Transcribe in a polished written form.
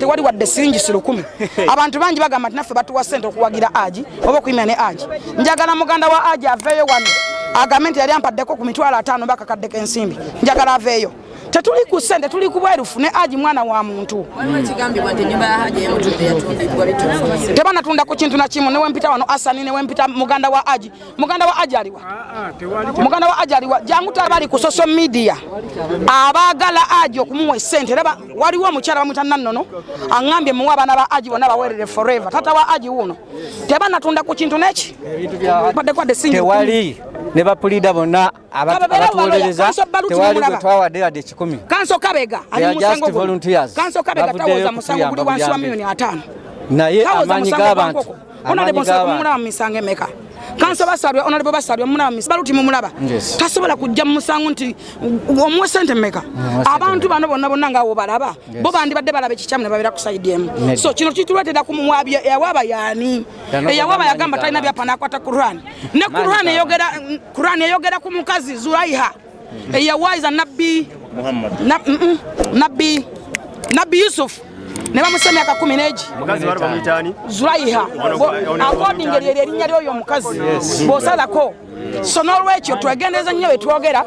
Tewali wadde siringi 10. Abantu bangi bagamba nti naffe batuwa ssente okuwagira Hajji oba okuyimya ne Hajji. Njagala muganda wa Hajji aveeyo wano agambe nti yali ampaddeko ku mitwalo 5 bakakaddeko ensimbi. Njagala aveeyo. Tetuli ku ssente, tuli ku bwerufu ne Hajji mwana wa muntu. Tebanatunda ku kintu na kimu, ne wempita wano Asani, ne wempita muganda wa Hajji. Muganda wa Hajji aliwa. Muganda wa Hajji aliwa. Jangu tabali ku social media. Abagala Hajji okumuwa ssente. Laba waliwo omukyala bamwita Nannono angambye muwa abaana ba Hajji bonna baweerere forever. Tata wa Hajji wuno. Tebanatunda ku kintu neki. Tewali ne bapulida bonna abatuwolereza tewali gwe twawadde yadde 10. Kanso Kabega ali musango volunteers. Kanso Kabega tawoza musango guli wansi wa milioni 5. Naye amanyi g'abantu onale bonsa kumulaba misango emeka. Kanso basalwe onale basalwe mulaba misango baluti mumulaba. Tasobola kujja mu musango nti omuwe ssente meka. Abantu bano bonna nga wo balaba. Bo bandi badde balabe kikyamu ne babira ku side emu. So kino kitulwetera ku muwabye yawaba yani. Eyawaba yagamba talina byapana akwata Quran. Ne Quran eyogera ku mukazi Zulaiha. Eyawaiza Nabbi Muhammad. Nabbi Yusuf. Ne bamusomya ka 10 neji. Mukazi bari bamwitani. Zulaiha. According erinnya lyo mukazi. Bosalako. So n'olwekyo twegendeza nnyo etwogera.